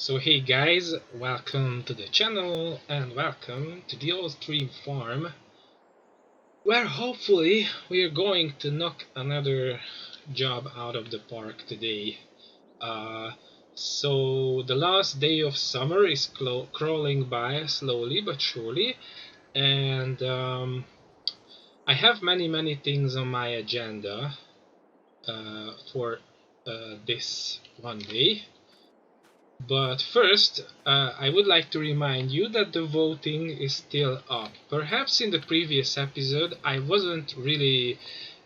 So hey guys, welcome to the channel and welcome to the old stream farm where hopefully we are going to knock another job out of the park today. Uh, so the last day of summer is crawling by slowly but surely, and I have many things on my agenda for this one day. But first, I would like to remind you that the voting is still up. Perhaps in the previous episode I wasn't really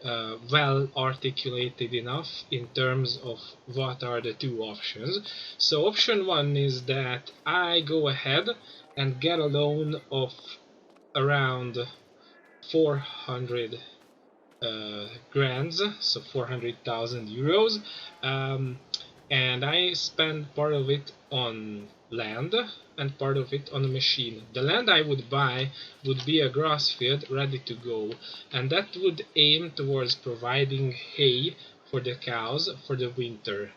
well articulated enough in terms of what are the two options. So option one is that I go ahead and get a loan of around 400 grands, so 400,000 euros, um, and I spend part of it on land and part of it on a machine. The land I would buy would be a grass field ready to go, and that would aim towards providing hay for the cows for the winter.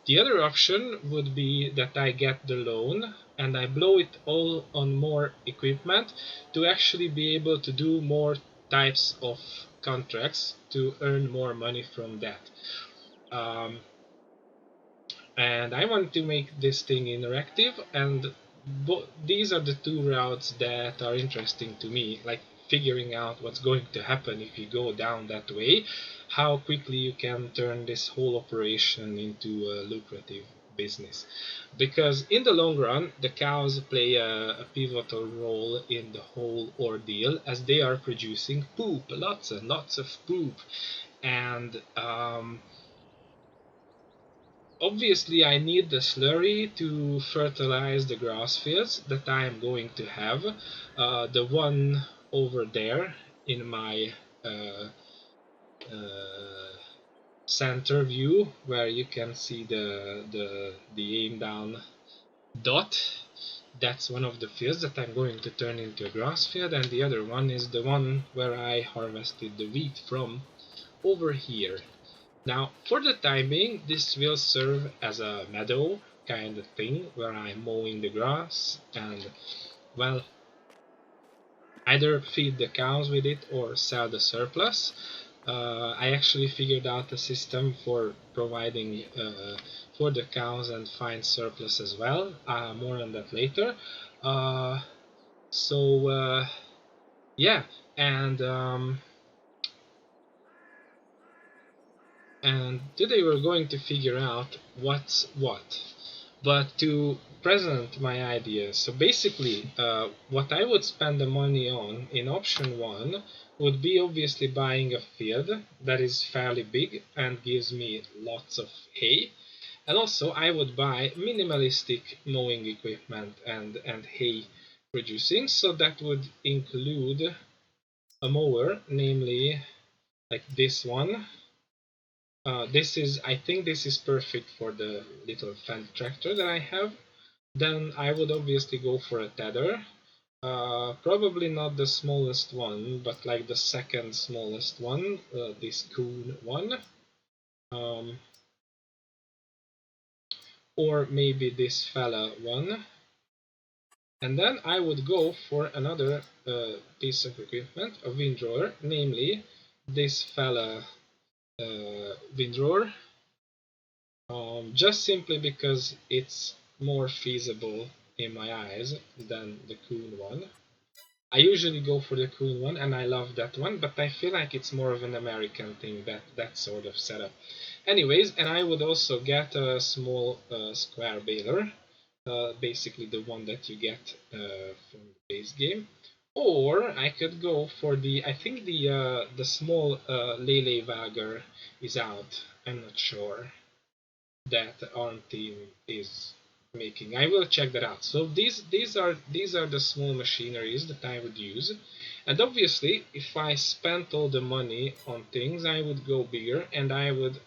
The other option would be that I get the loan and I blow it all on more equipment to actually be able to do more types of contracts to earn more money from that. Um, and I want to make this thing interactive, and these are the two routes that are interesting to me, like figuring out what's going to happen if you go down that way, how quickly you can turn this whole operation into a lucrative business. Because in the long run, the cows play a pivotal role in the whole ordeal, as they are producing poop, lots and lots of poop. And obviously I need the slurry to fertilize the grass fields that I am going to have. The one over there in my uh, uh, center view, where you can see the aim down dot. That's one of the fields that I'm going to turn into a grass field, and the other one is the one where I harvested the wheat from over here. Now, for the time being, this will serve as a meadow kind of thing where I'm mowing the grass and, well, either feed the cows with it or sell the surplus. I actually figured out a system for providing for the cows and find surplus as well. More on that later. Uh, so, yeah, and and today we're going to figure out what's what. But to present my ideas, so basically, what I would spend the money on in option one would be obviously buying a field that is fairly big and gives me lots of hay. And also, I would buy minimalistic mowing equipment and hay producing, so that would include a mower, namely like this one. I think this is perfect for the little Fendt tractor that I have. Then I would obviously go for a tether. Probably not the smallest one, but like the second smallest one, this Coon one. Um, or maybe this fella one. And then I would go for another piece of equipment, a windrower, namely this fella windrower. Just simply because it's more feasible in my eyes than the Coon one. I usually go for the Coon one, and I love that one, but I feel like it's more of an American thing, that sort of setup. Anyways, and I would also get a small square baler, basically the one that you get from the base game. Or I could go for I think the small Lele Wager is out. I'm not sure that ARM team is making. I will check that out. So these are the small machineries that I would use, and obviously, if I spent all the money on things, I would go bigger and I would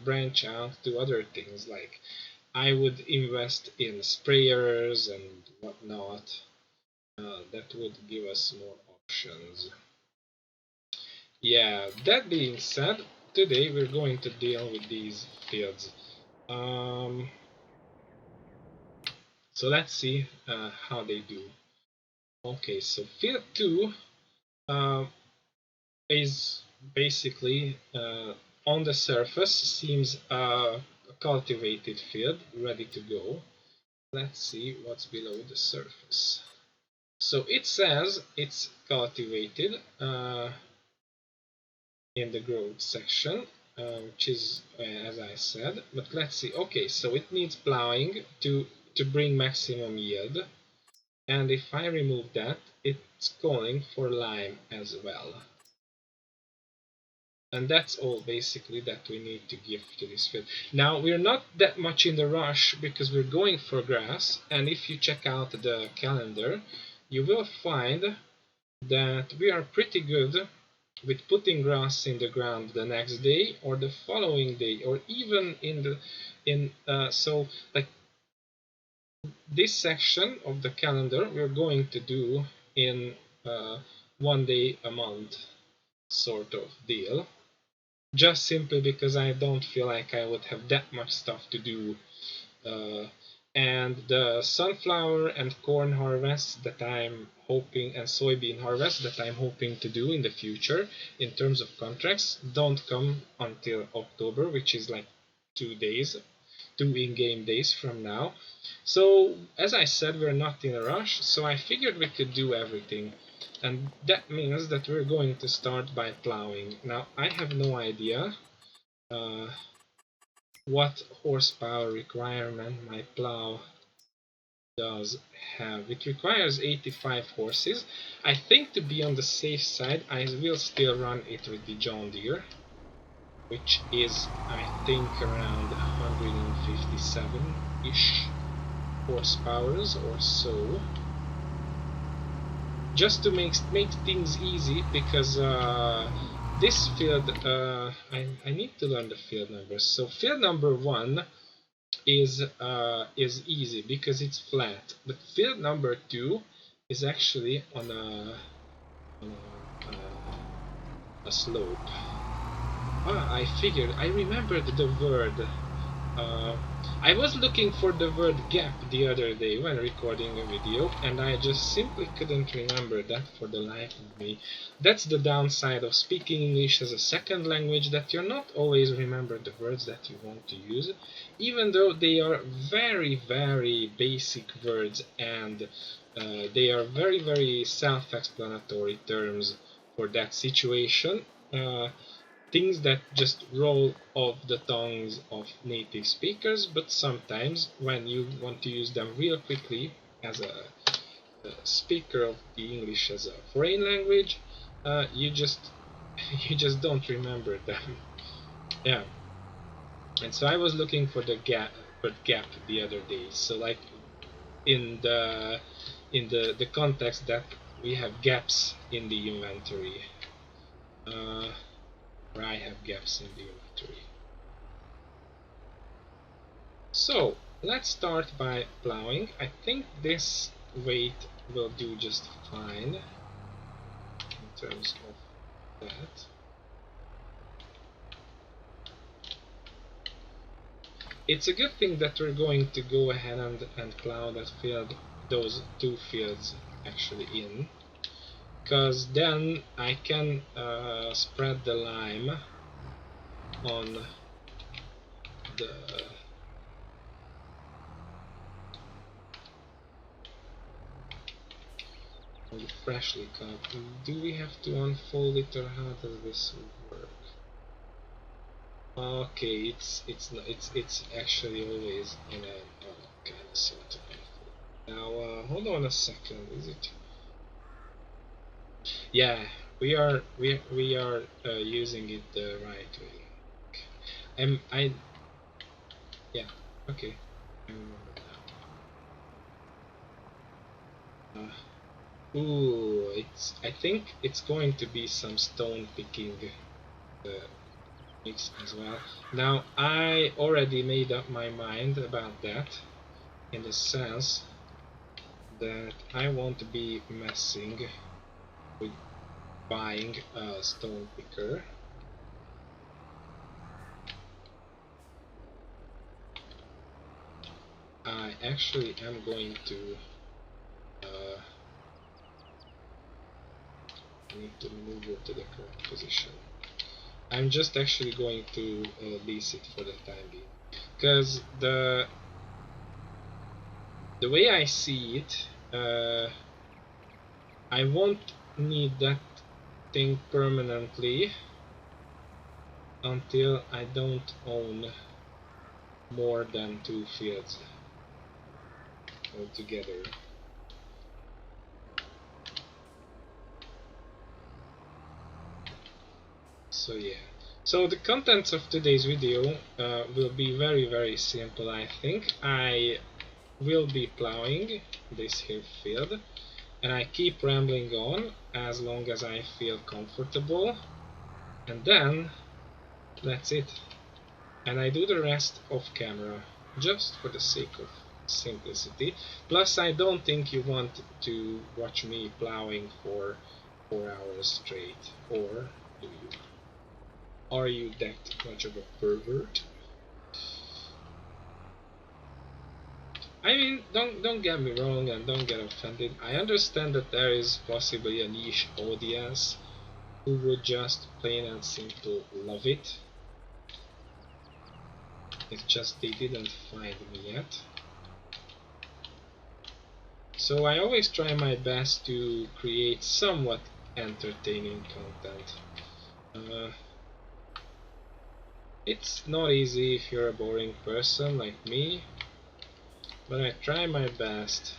branch out to other things. Like I would invest in sprayers and whatnot. That would give us more options. Yeah. That being said, today we're going to deal with these fields. Um, So let's see how they do. Okay, so field 2 is basically on the surface seems a cultivated field ready to go. Let's see what's below the surface. So it says it's cultivated in the growth section, which is as I said, but let's see. Okay, so it needs plowing to bring maximum yield, and if I remove that, it's calling for lime as well. And that's all basically that we need to give to this field. Now we're not that much in the rush because we're going for grass, and if you check out the calendar, you will find that we are pretty good with putting grass in the ground the next day or the following day, or even so like this section of the calendar we're going to do in 1 day a month sort of deal, just simply because I don't feel like I would have that much stuff to do. And the sunflower and corn harvest that I'm hoping, and soybean harvest that I'm hoping to do in the future in terms of contracts, don't come until October, which is like 2 days, 2 in-game days from now. So as I said, we're not in a rush, so I figured we could do everything. And that means that we're going to start by plowing. Now I have no idea what horsepower requirement my plow does have. It requires 85 horses. I think to be on the safe side I will still run it with the John Deere, which is I think around 157-ish horsepowers or so, just to make things easy, because this field I need to learn the field numbers. So field number 1 is easy because it's flat, but field number 2 is actually on a slope. I figured, I remembered the word. I was looking for the word gap the other day when recording a video, and I just simply couldn't remember that for the life of me. That's the downside of speaking English as a second language, that you're not always remember the words that you want to use, even though they are very, very basic words, and they are very, very self-explanatory terms for that situation. Things that just roll off the tongues of native speakers, but sometimes when you want to use them real quickly as a speaker of the English as a foreign language, you just you just don't remember them. Yeah, and so I was looking for the gap the other day. So like in the context that we have gaps in the inventory. Where I have gaps in the inventory. So let's start by plowing. I think this weight will do just fine in terms of that. It's a good thing that we're going to go ahead and plow that field, those 2 fields actually in, because then I can spread the lime on the freshly cut. Do we have to unfold it, or how does this work? Okay, it's actually always in a kind of sort of unfold. Now hold on a second. Is it? Yeah, we are using it the right way. I yeah, okay, I remember now. Ooh, I think it's going to be some stone picking mix as well. Now I already made up my mind about that, in the sense that I won't be messing with buying a stone picker. I actually am going to I need to move it to the correct position. I'm just actually going to lease it for the time being, because the way I see it, I won't need that thing permanently until I don't own more than 2 fields altogether. So yeah. So the contents of today's video will be very simple. I think I will be plowing this here field, and I keep rambling on as long as I feel comfortable, and then that's it. And I do the rest off camera, just for the sake of simplicity. Plus, I don't think you want to watch me plowing for 4 hours straight, or do you? Are you that much of a pervert? I mean, don't get me wrong and don't get offended. I understand that there is possibly a niche audience who would just plain and simple love it. It's just they didn't find me yet. So I always try my best to create somewhat entertaining content. It's not easy if you're a boring person like me, but I try my best.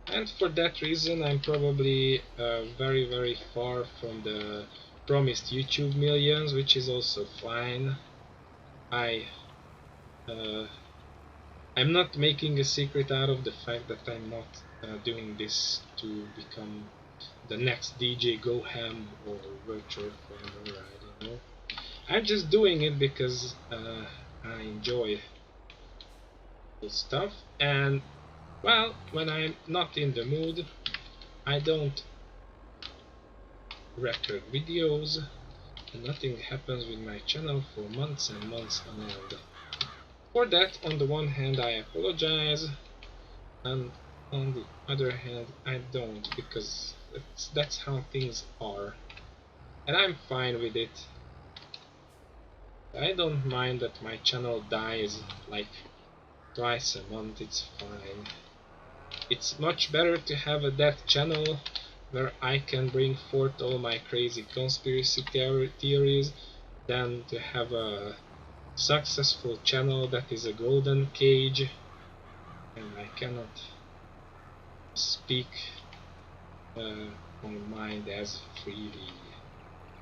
And for that reason I'm probably very far from the promised YouTube millions, which is also fine. I I'm not making a secret out of the fact that I'm not doing this to become the next DJ Go Ham or Virtual Farmer, I don't know. I'm just doing it because I enjoy this stuff, and well, when I'm not in the mood, I don't record videos, and nothing happens with my channel for months and months on end. For that, on the one hand, I apologize, and on the other hand, I don't, because that's how things are, and I'm fine with it. I don't mind that my channel dies like twice a month, it's fine. It's much better to have a dead channel where I can bring forth all my crazy conspiracy theories than to have a successful channel that is a golden cage and I cannot speak my mind as freely.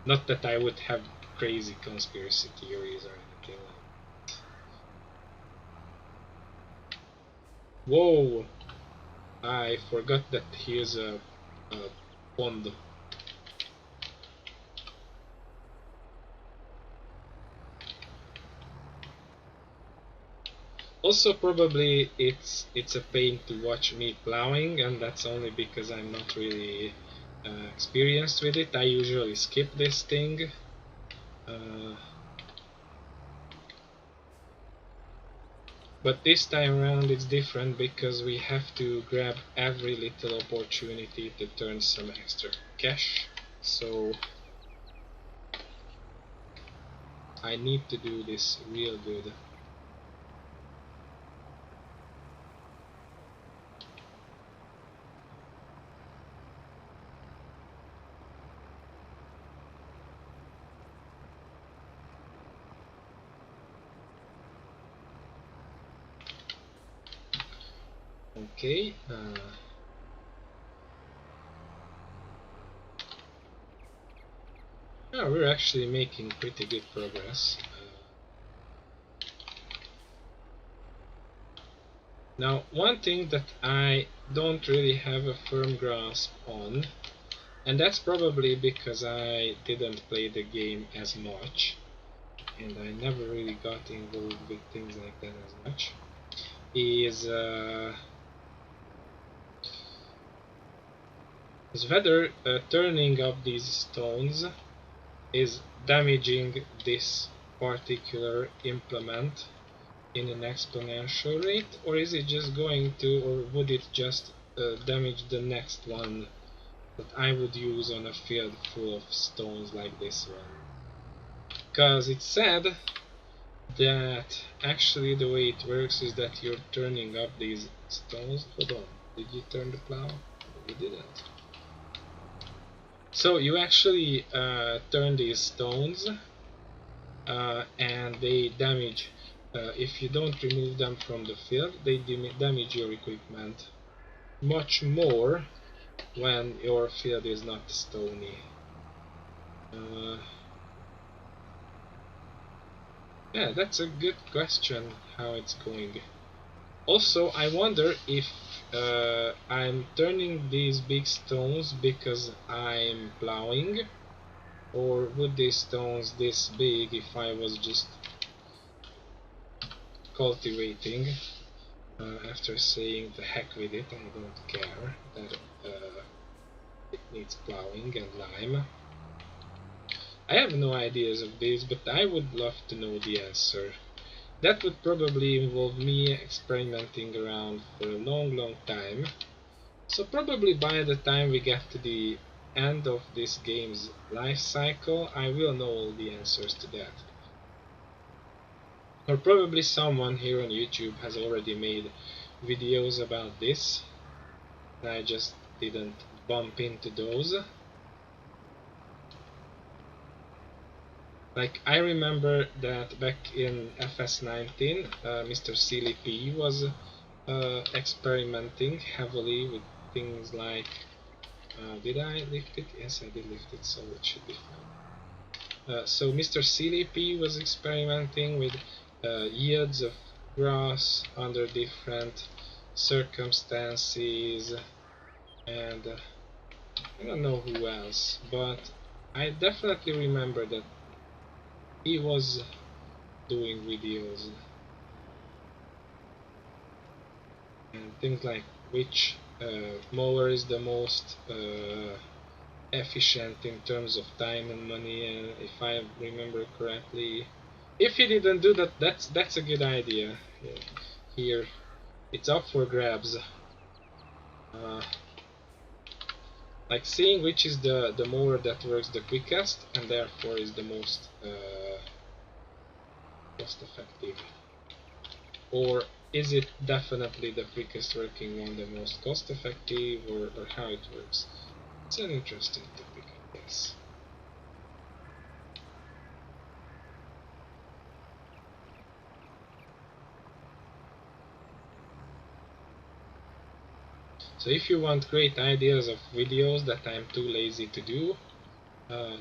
Not that I would have crazy conspiracy theories or anything like that. Whoa! I forgot that here's a pond. Also, probably it's a pain to watch me plowing, and that's only because I'm not really experienced with it. I usually skip this thing. But this time around it's different because we have to grab every little opportunity to turn some extra cash. So I need to do this real good. Okay. Yeah, we're actually making pretty good progress. Now, one thing that I don't really have a firm grasp on, and that's probably because I didn't play the game as much, and I never really got involved with things like that as much, is whether turning up these stones is damaging this particular implement in an exponential rate, or is it just going to, or would it just damage the next one that I would use on a field full of stones like this one? Because it said that actually the way it works is that you're turning up these stones. Hold on, did you turn the plow? You didn't. So you actually turn these stones and they damage, if you don't remove them from the field, they damage your equipment much more when your field is not stony. Yeah, that's a good question, how it's going. Also, I wonder if I'm turning these big stones because I'm plowing, or would these stones this big if I was just cultivating? After saying the heck with it, I don't care that it needs plowing and lime. I have no ideas of this, but I would love to know the answer. That would probably involve me experimenting around for a long time. So probably by the time we get to the end of this game's life cycle, I will know all the answers to that. Or probably someone here on YouTube has already made videos about this, and I just didn't bump into those. Like, I remember that back in FS19, Mr. Silly P was experimenting heavily with things like, did I lift it? Yes, I did lift it, so it should be fine. So Mr. Silly P was experimenting with yields of grass under different circumstances, and I don't know who else, but I definitely remember that he was doing videos and things like which mower is the most efficient in terms of time and money, and if I remember correctly, if he didn't do that, that's a good idea. Here, it's up for grabs. Like seeing which is the mower that works the quickest and therefore is the most cost effective. Or is it definitely the quickest working one the most cost effective, or how it works? It's an interesting topic, I guess. So if you want great ideas of videos that I'm too lazy to do,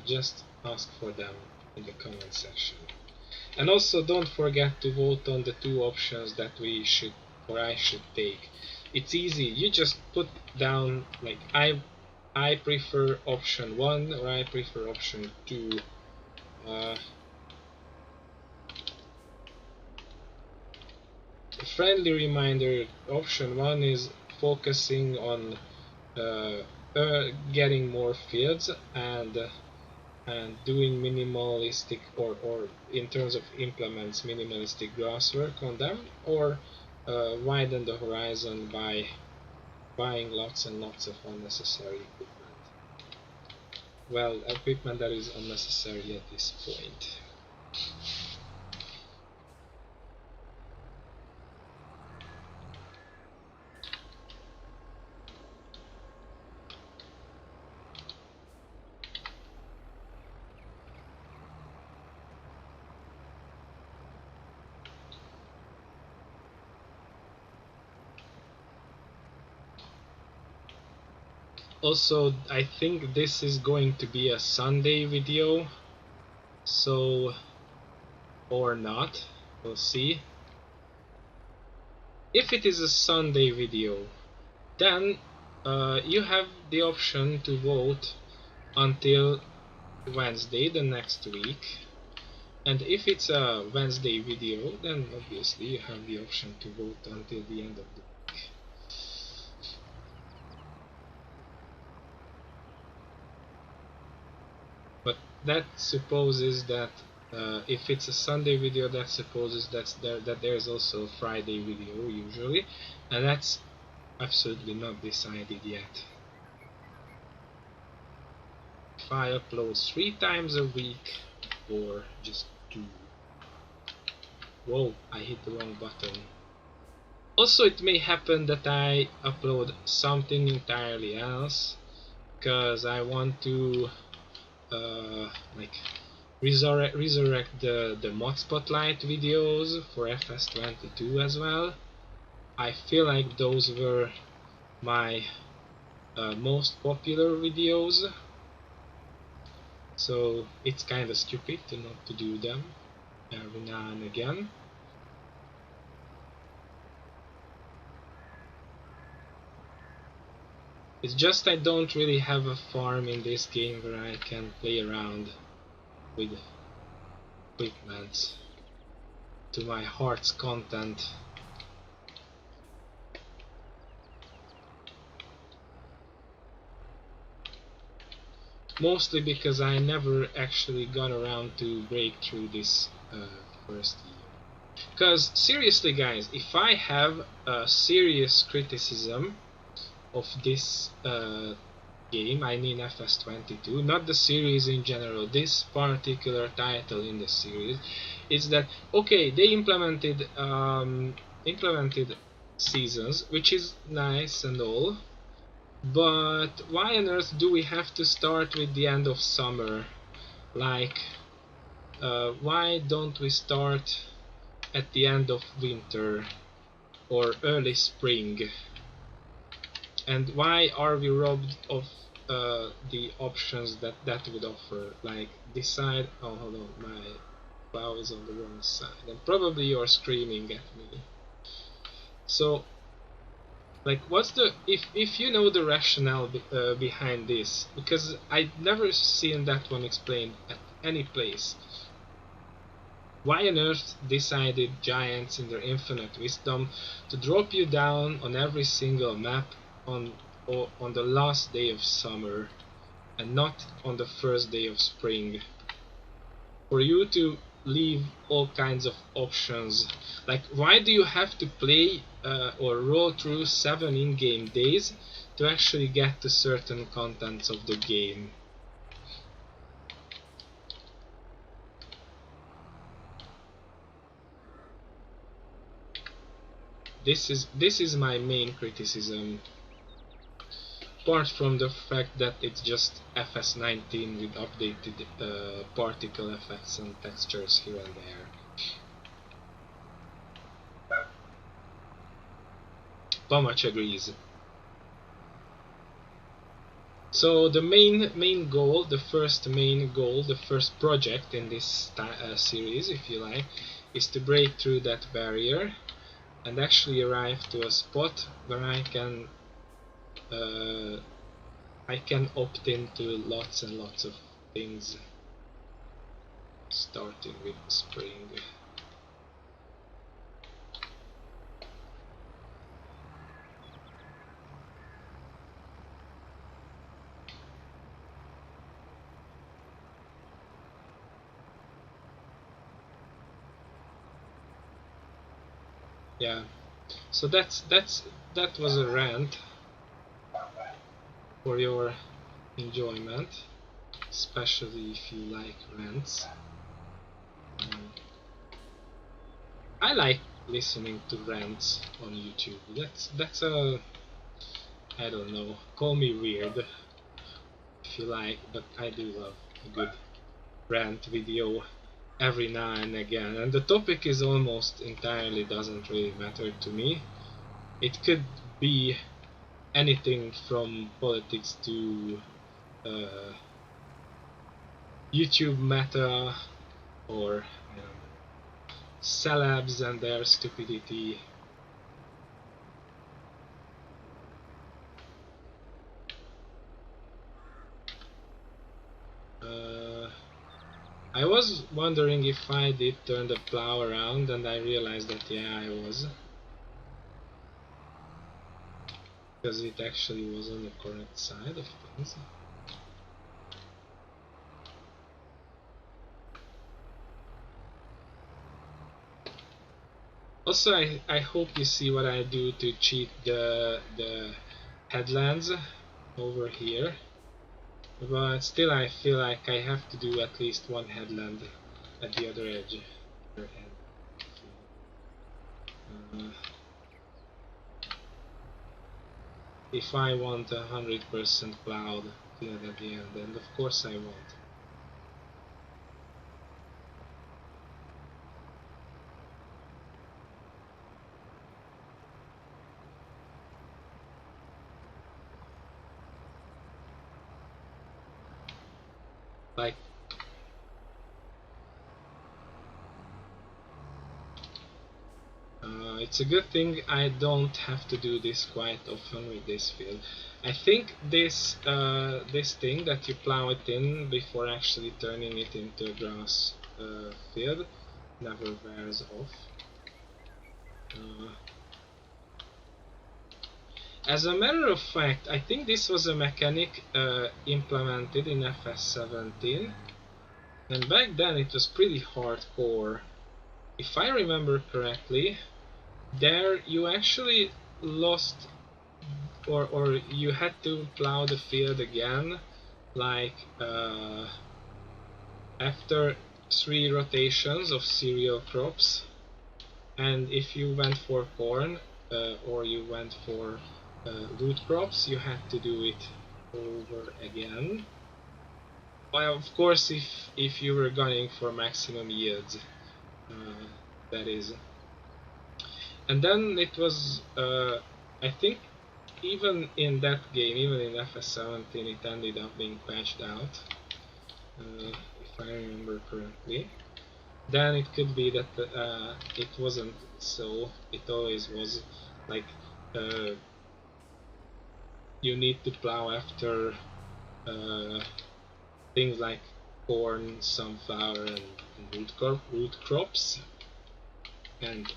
just ask for them in the comment section. And also don't forget to vote on the two options that we should, or I should take. It's easy, you just put down like I prefer option 1 or I prefer option 2. A friendly reminder, option 1 is focusing on getting more fields and doing minimalistic, or in terms of implements, minimalistic grass work on them, or widen the horizon by buying lots and lots of unnecessary equipment. Well, equipment that is unnecessary at this point. Also, I think this is going to be a Sunday video, so, or not, we'll see. If it is a Sunday video, then you have the option to vote until Wednesday the next week, and if it's a Wednesday video, then obviously you have the option to vote until the end of the week. But that supposes that If it's a Sunday video, that supposes that there's also a Friday video usually, and that's absolutely not decided yet. If I upload 3 times a week or just 2. Whoa, I hit the wrong button. Also, it may happen that I upload something entirely else because I want to like resurrect the mod spotlight videos for FS22 as well. I feel like those were my most popular videos, so it's kinda stupid to not to do them every now and again. It's just I don't really have a farm in this game where I can play around with equipment to my heart's content. Mostly because I never actually got around to break through this first year. Because seriously guys, if I have a serious criticism of this game, I mean FS22, not the series in general, this particular title in the series, is that okay, they implemented seasons, which is nice and all, but why on earth do we have to start with the end of summer? Like, why don't we start at the end of winter or early spring? And why are we robbed of the options that would offer? Like, decide, oh hold on, my bow is on the wrong side, and probably you're screaming at me. So, like, what's the, if you know the rationale behind this, because I've never seen that one explained at any place. Why on earth decided giants in their infinite wisdom to drop you down on every single map on the last day of summer and not on the first day of spring? For you to leave all kinds of options. Like, why do you have to play or roll through 7 in-game days to actually get to certain contents of the game? This is my main criticism, apart from the fact that it's just FS19 with updated particle effects and textures here and there. Pomach agrees. So the main goal, the first main goal, the first project in this series, if you like, is to break through that barrier and actually arrive to a spot where I can opt into lots and lots of things, starting with spring. Yeah, so that was a rant for your enjoyment, especially if you like rants. I like listening to rants on YouTube. That's a, I don't know, call me weird if you like, but I do love a good rant video every now and again. And the topic is almost entirely doesn't really matter to me. It could be anything from politics to YouTube meta, or celebs and their stupidity. I was wondering if I did turn the plow around, and I realized that yeah, I was. Because it actually was on the correct side of things. Also, I hope you see what I do to cheat the headlands over here. But still, I feel like I have to do at least one headland at the other edge. Uh, if I want 100% plowed field at the end, and of course I want. Like, it's a good thing I don't have to do this quite often with this field. I think this thing that you plow it in before actually turning it into a grass field never wears off. As a matter of fact, I think this was a mechanic implemented in FS17, and back then it was pretty hardcore. If I remember correctly, there you actually lost, or you had to plow the field again, like after 3 rotations of cereal crops, and if you went for corn or you went for root crops, you had to do it over again. Well, of course, if you were gunning for maximum yields, that is. And then it was, I think, even in that game, even in FS17, it ended up being patched out, if I remember correctly. Then it could be that it wasn't so. It always was like you need to plow after things like corn, sunflower, and root crops, and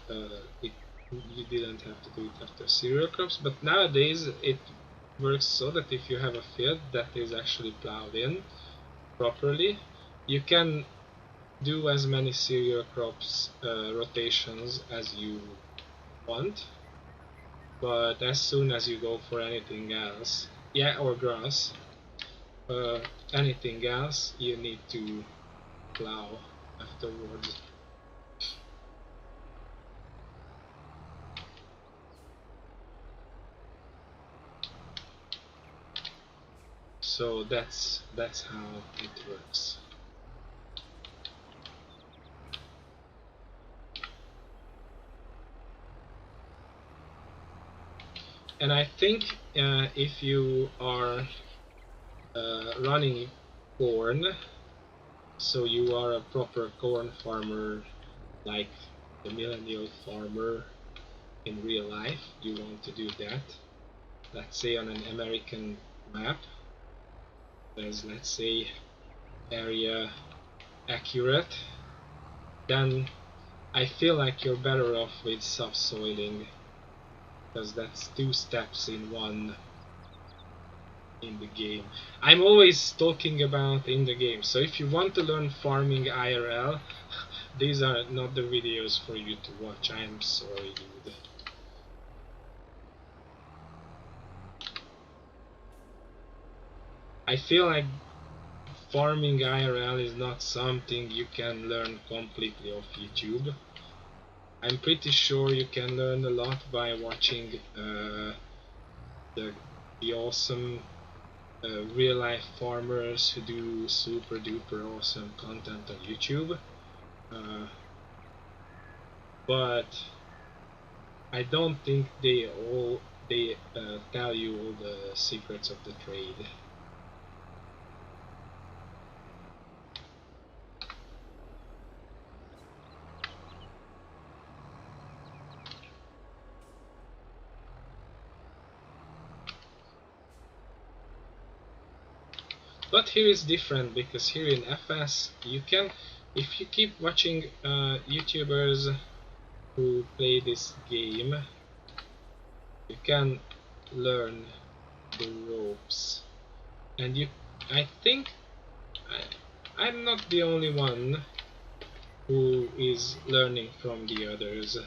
you didn't have to do it after cereal crops. But nowadays it works so that if you have a field that is actually plowed in properly, you can do as many cereal crops rotations as you want, but as soon as you go for anything else, yeah, or grass, uh, anything else, you need to plow afterwards. So that's how it works. And I think if you are running corn, so you are a proper corn farmer, like the millennial farmer in real life, you want to do that. Let's say on an American map, as let's say area accurate, then I feel like you're better off with subsoiling, because that's 2 steps in one in the game. I'm always talking about in the game, so if you want to learn farming IRL, these are not the videos for you to watch. I am sorry, dude. I feel like farming IRL is not something you can learn completely off YouTube. I'm pretty sure you can learn a lot by watching the awesome real life farmers who do super duper awesome content on YouTube. But I don't think they tell you all the secrets of the trade. But here is different, because here in FS you can, if you keep watching YouTubers who play this game, you can learn the ropes. And I think I'm not the only one who is learning from the others.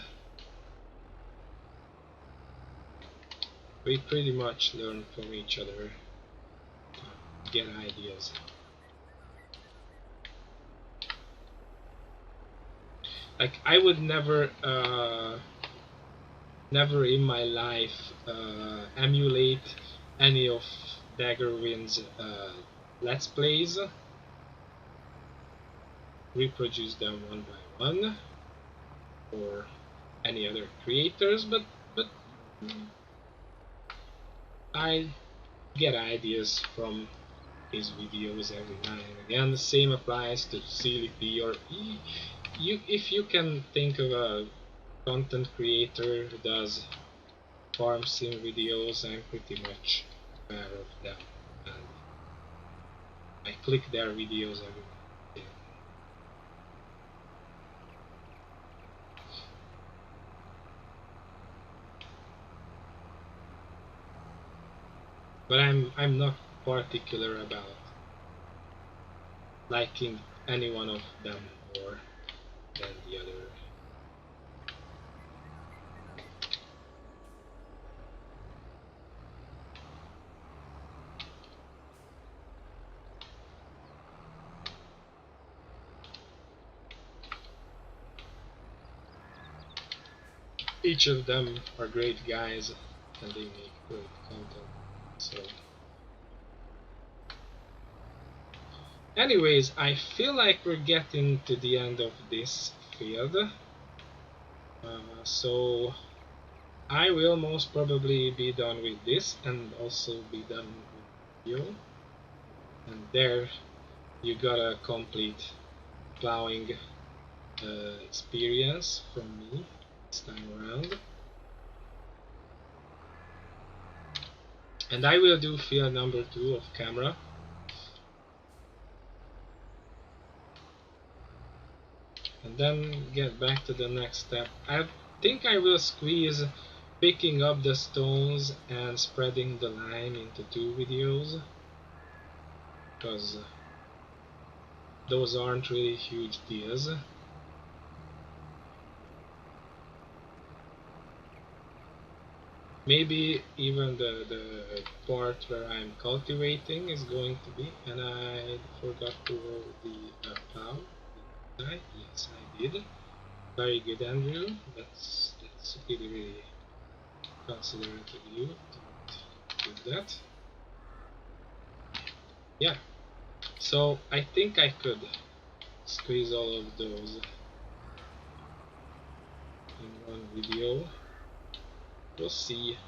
we pretty much learn from each other, get ideas. Like I would never never in my life emulate any of Daggerwind's Let's Plays, reproduce them one by one, or any other creators, but I get ideas from his videos every now and again. The same applies to CLP or if you can think of a content creator who does farm sim videos, I'm pretty much aware of them, and I click their videos every day. But I'm not particular about liking any one of them more than the other. Each of them are great guys and they make great content. So anyways, I feel like we're getting to the end of this field. So I will most probably be done with this and also be done with video. And there you got a complete plowing experience from me this time around. And I will do field number 2 off camera. And then get back to the next step. I think I will squeeze picking up the stones and spreading the lime into 2 videos, because those aren't really huge deals. Maybe even the part where I'm cultivating is going to be, and I forgot to roll the plow. Yes, I did. Very good, Andrew. That's really considerate of you to do that. Yeah. So I think I could squeeze all of those in one video. We'll see.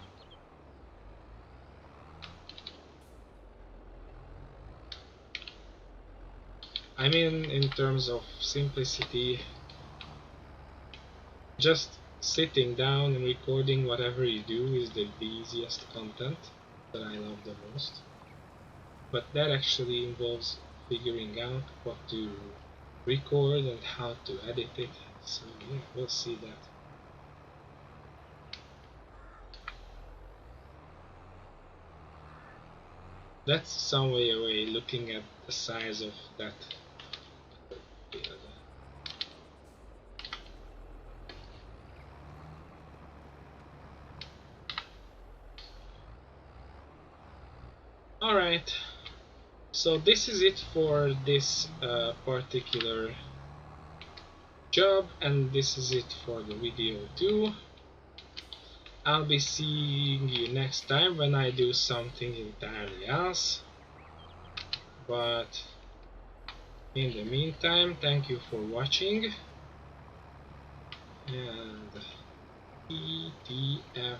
I mean, in terms of simplicity, just sitting down and recording whatever you do is the easiest content that I love the most. But that actually involves figuring out what to record and how to edit it. So yeah, we'll see that. That's some way away looking at the size of that field. Alright, so this is it for this particular job, and this is it for the video too. I'll be seeing you next time when I do something entirely else. But in the meantime, thank you for watching, and ETFN.